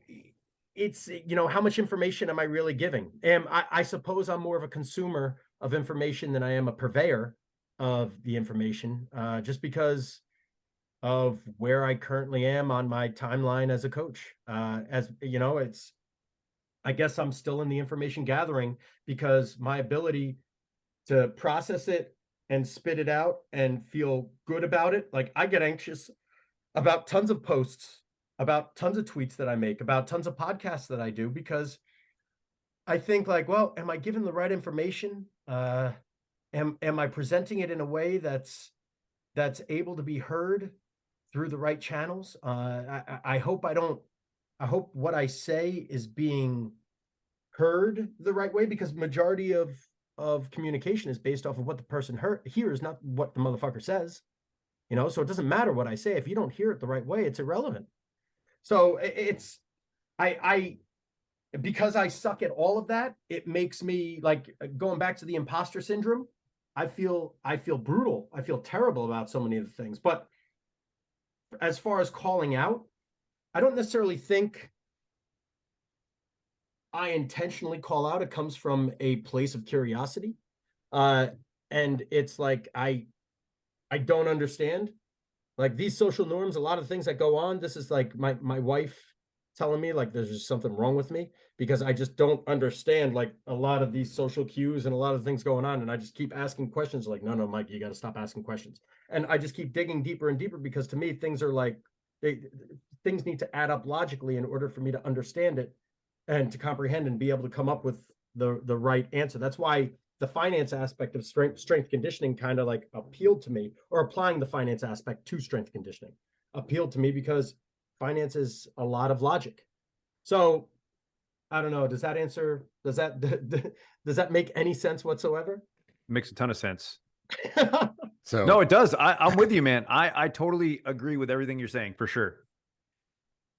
it's how much information am I really giving? I suppose I'm more of a consumer of information than I am a purveyor of the information, just because of where I currently am on my timeline as a coach. As you know, I guess I'm still in the information gathering, because my ability to process it and spit it out and feel good about it. Like, I get anxious about tons of posts, about tons of tweets that I make, about tons of podcasts that I do, because I think like, well, am I giving the right information? Am I presenting it in a way that's that's able to be heard through the right channels. I hope I hope what I say is being heard the right way, because majority of communication is based off of what the person hears, not what the motherfucker says. So it doesn't matter what I say if you don't hear it the right way, it's irrelevant. So it's I because I suck at all of that, it makes me, like, going back to the imposter syndrome. I feel brutal. I feel terrible about so many of the things. But as far as calling out, I don't necessarily think I intentionally call out. It comes from a place of curiosity. And it's like I don't understand. Like, these social norms, a lot of things that go on, this is like my wife telling me, like, there's just something wrong with me, because I just don't understand, like, a lot of these social cues and a lot of things going on. And I just keep asking questions, like, no, Mike, you got to stop asking questions. And I just keep digging deeper and deeper, because to me, things are like, things need to add up logically in order for me to understand it and to comprehend and be able to come up with the right answer. That's why the finance aspect of strength conditioning kind of like appealed to me, or applying the finance aspect to strength conditioning appealed to me, because finance is a lot of logic. So I don't know. Does that make any sense whatsoever? Makes a ton of sense. So no, it does. I'm with you, man. I totally agree with everything you're saying, for sure.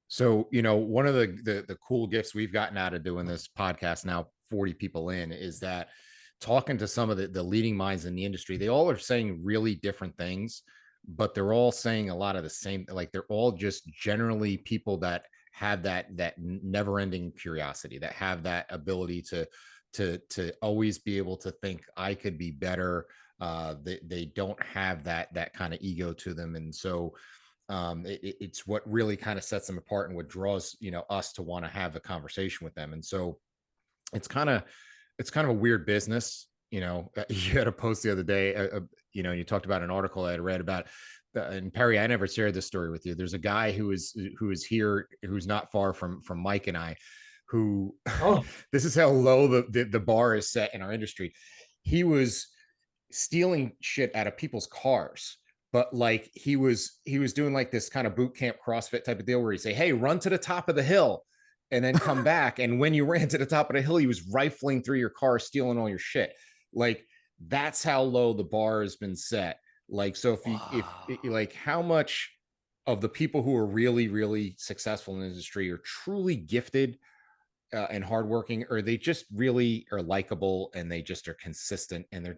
So, one of the cool gifts we've gotten out of doing this podcast now, 40 people in, is that talking to some of the leading minds in the industry, they all are saying really different things, but they're all saying a lot of the same. Like, they're all just generally people that have that never ending curiosity, that have that ability to always be able to think I could be better. They don't have that kind of ego to them. And so it's what really kind of sets them apart, and what draws us to want to have a conversation with them. And so it's kind of a weird business. You had a post the other day, you talked about an article I had read about, and Perry, I never shared this story with you. There's a guy who is here, who's not far from Mike and I, who this is how low the bar is set in our industry. He was stealing shit out of people's cars, but like he was doing like this kind of boot camp CrossFit type of deal, where he'd say, hey, run to the top of the hill and then come back. And when you ran to the top of the hill, he was rifling through your car, stealing all your shit. Like, that's how low the bar has been set. Like, so if like, how much of the people who are really, really successful in the industry are truly gifted and hardworking, or they just really are likable, and they just are consistent, and they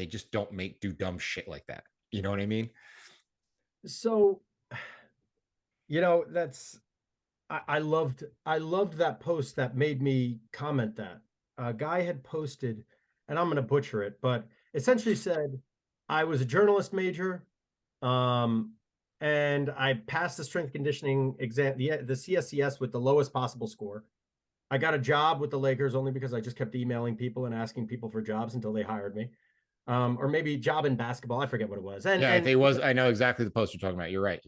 just don't do dumb shit like that. You know what I mean? So, that's, I loved that post that made me comment that. A guy had posted, and I'm going to butcher it, but essentially said, I was a journalist major, and I passed the strength conditioning exam, the CSCS, with the lowest possible score. I got a job with the Lakers only because I just kept emailing people and asking people for jobs until they hired me. Or maybe job in basketball. I forget what it was. And I know exactly the post you're talking about. You're right.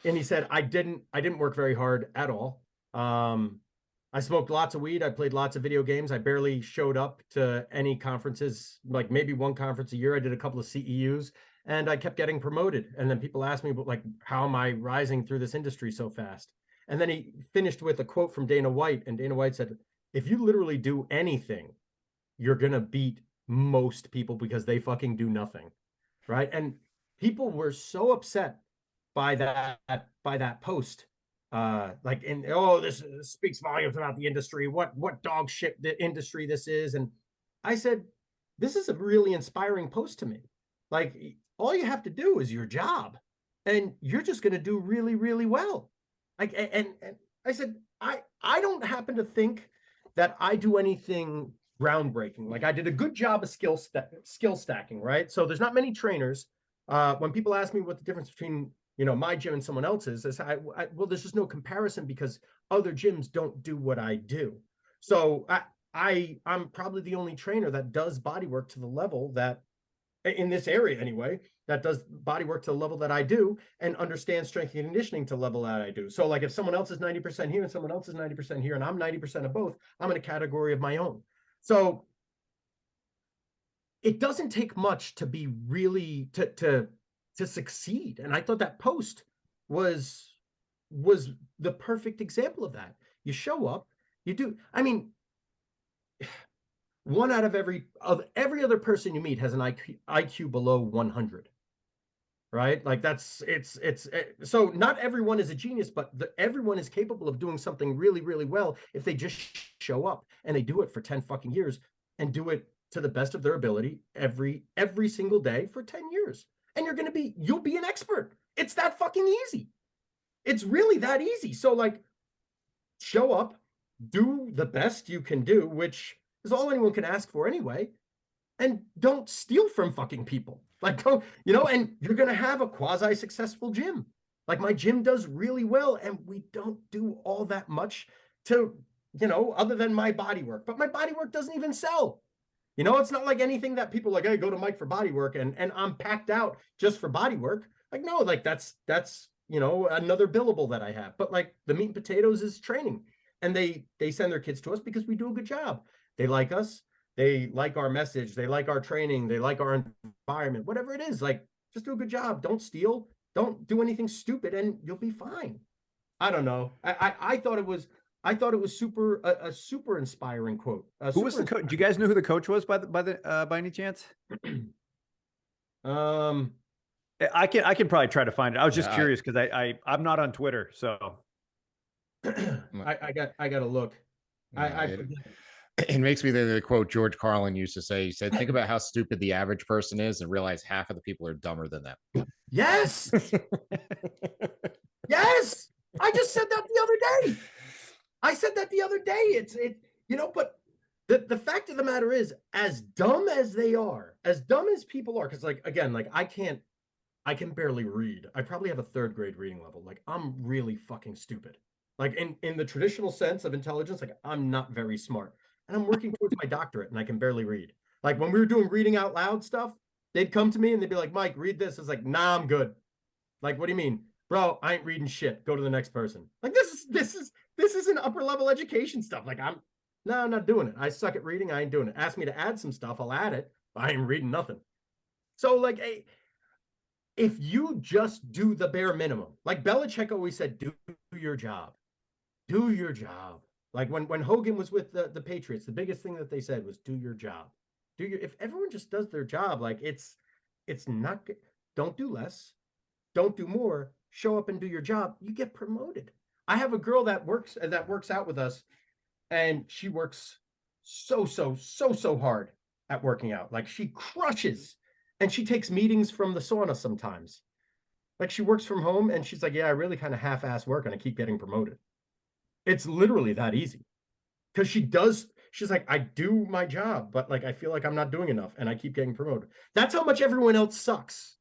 And he said, I didn't work very hard at all. I smoked lots of weed. I played lots of video games. I barely showed up to any conferences, like maybe one conference a year. I did a couple of CEUs, and I kept getting promoted. And then people asked me, like, how am I rising through this industry so fast? And then he finished with a quote from Dana White. And Dana White said, if you literally do anything, you're going to beat most people, because they fucking do nothing. Right. And people were so upset by that post. Like, this speaks volumes about the industry. What dog shit the industry this is. And I said, this is a really inspiring post to me. Like, all you have to do is your job, and you're just going to do really, really well. Like, and I said, I don't happen to think that I do anything groundbreaking. Like, I did a good job of skill stacking, right? So there's not many trainers. When people ask me what the difference between my gym and someone else's, well, there's just no comparison, because other gyms don't do what I do. So I'm probably the only trainer that does body work to the level that, in this area anyway, that does body work to the level that I do, and understands strength and conditioning to the level that I do. So, like, if someone else is 90% here and someone else is 90% here, and I'm 90% of both, I'm in a category of my own. So it doesn't take much to be really to to succeed. And I thought that post was the perfect example of that. You show up, you do. I mean, one out of every other person you meet has an IQ below 100. Right? Like that's so not everyone is a genius, but everyone is capable of doing something really, really well if they just show up, and they do it for 10 fucking years and do it to the best of their ability every single day for 10 years. And you'll be an expert. It's that fucking easy. It's really that easy. So like, show up, do the best you can do, which is all anyone can ask for anyway, and don't steal from fucking people. Like, don't, and you're going to have a quasi successful gym. Like, my gym does really well, and we don't do all that much to, other than my body work, but my body work doesn't even sell. It's not like anything that people like, hey, go to Mike for body work, and I'm packed out just for body work. Like, no, like that's another billable that I have. But like, the meat and potatoes is training, and they send their kids to us because we do a good job. They like us. They like our message. They like our training. They like our environment, whatever it is. Like, just do a good job. Don't steal. Don't do anything stupid, and you'll be fine. I don't know. I thought it was super a super inspiring quote. Who was the coach? Do you guys know who the coach was by any chance? I can probably try to find it. I was just curious because I'm not on Twitter, so I got to look. It makes me think of the quote George Carlin used to say. He said, think about how stupid the average person is and realize half of the people are dumber than them. Yes. Yes. I just said that the other day. It's but the fact of the matter is, as dumb as they are, as dumb as people are, because like, again, like I can barely read. I probably have a 3rd grade reading level. Like, I'm really fucking stupid. Like in the traditional sense of intelligence, like I'm not very smart. And I'm working towards my doctorate, and I can barely read. Like, when we were doing reading out loud stuff, they'd come to me and they'd be like, Mike, read this. It's like, nah, I'm good. Like, what do you mean? Bro, I ain't reading shit. Go to the next person. Like, this is an upper level education stuff. Like, I'm not doing it. I suck at reading. I ain't doing it. Ask me to add some stuff, I'll add it. I ain't reading nothing. So like, if you just do the bare minimum, like Belichick always said, do your job. Do your job. Like when Hogan was with the Patriots, the biggest thing that they said was do your job. If everyone just does their job, like it's not good. Don't do less. Don't do more. Show up and do your job. You get promoted. I have a girl that works out with us, and she works so hard at working out. Like, she crushes, and she takes meetings from the sauna sometimes. Like, she works from home, and she's like, yeah, I really kind of half-ass work, and I keep getting promoted. It's literally that easy. Because she's like, I do my job, but like, I feel like I'm not doing enough, and I keep getting promoted. That's how much everyone else sucks.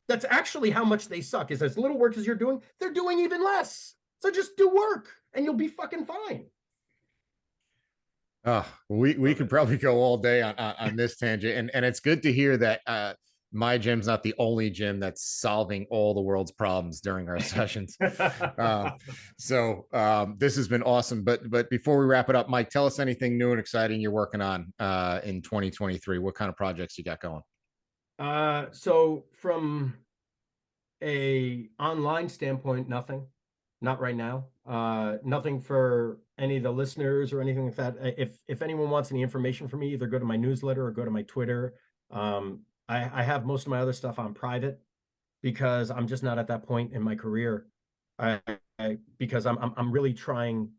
That's actually how much they suck, is as little work as you're doing, they're doing even less. So just do work, and you'll be fucking fine. Oh, we could probably go all day on this tangent, and it's good to hear that my gym's not the only gym that's solving all the world's problems during our sessions. So this has been awesome. But before we wrap it up, Mike, tell us anything new and exciting you're working on in 2023. What kind of projects you got going? So from a online standpoint, nothing. Not right now. Nothing for any of the listeners or anything like that. If anyone wants any information from me, either go to my newsletter or go to my Twitter. I have most of my other stuff on private because I'm just not at that point in my career. Because I'm really trying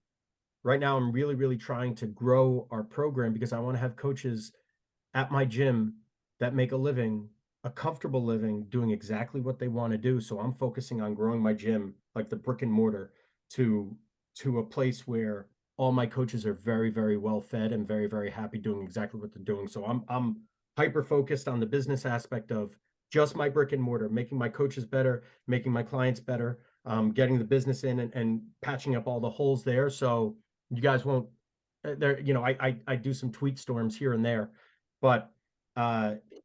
right now. I'm really trying to grow our program because I want to have coaches at my gym that make a comfortable living, doing exactly what they want to do. So I'm focusing on growing my gym, like the brick and mortar, to a place where all my coaches are very well fed and very happy doing exactly what they're doing. So I'm hyper focused on the business aspect of just my brick and mortar, making my coaches better, making my clients better, getting the business in and patching up all the holes there. So you guys won't there, I do some tweet storms here and there, but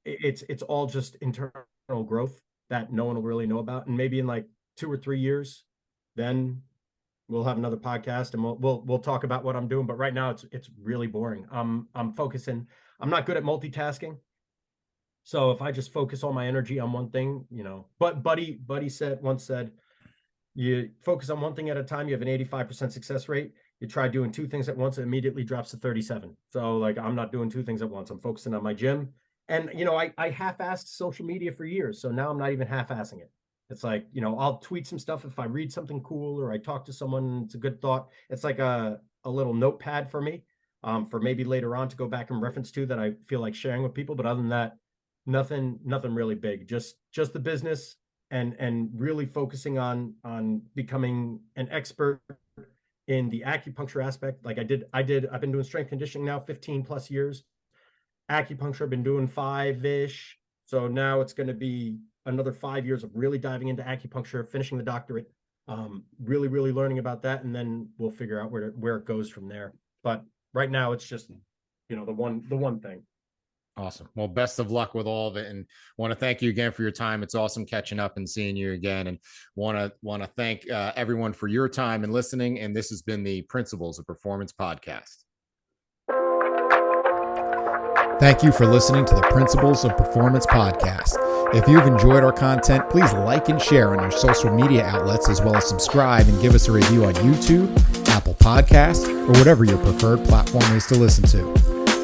it's all just internal growth that no one will really know about. And maybe in like 2 or 3 years, then we'll have another podcast and we'll talk about what I'm doing. But right now it's really boring. I'm focusing. I'm not good at multitasking. So if I just focus all my energy on one thing, but Buddy once said, you focus on one thing at a time, you have an 85% success rate. You try doing two things at once, it immediately drops to 37. So like, I'm not doing two things at once. I'm focusing on my gym. And, I half-assed social media for years. So now I'm not even half-assing it. It's like, I'll tweet some stuff if I read something cool or I talk to someone, it's a good thought. It's like a little notepad for me, for maybe later on to go back and reference to that I feel like sharing with people. But other than that, nothing really big, just the business and really focusing on becoming an expert in the acupuncture aspect. Like I've been doing strength conditioning now 15 plus years. Acupuncture I've been doing 5-ish. So now it's going to be another 5 years of really diving into acupuncture, finishing the doctorate, really learning about that, and then we'll figure out where it goes from there. But right now it's just the one thing. Awesome. Well, best of luck with all of it, and want to thank you again for your time. It's awesome catching up and seeing you again, and want to thank everyone for your time and listening. And this has been the Principles of Performance podcast. Thank you for listening to the Principles of Performance podcast. If you've enjoyed our content, please like and share on your social media outlets, as well as subscribe and give us a review on YouTube, Apple Podcasts, or whatever your preferred platform is to listen to.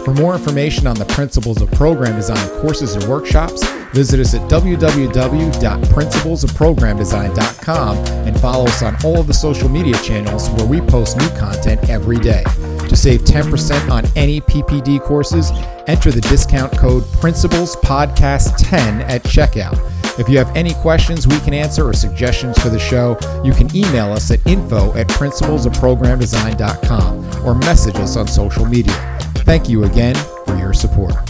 For more information on the Principles of Program Design courses and workshops, visit us at www.principlesofprogramdesign.com and follow us on all of the social media channels where we post new content every day. To save 10% on any PPD courses, enter the discount code PRINCIPLESPODCAST10 at checkout. If you have any questions we can answer or suggestions for the show, you can email us at info@principlesofprogramdesign.com or message us on social media. Thank you again for your support.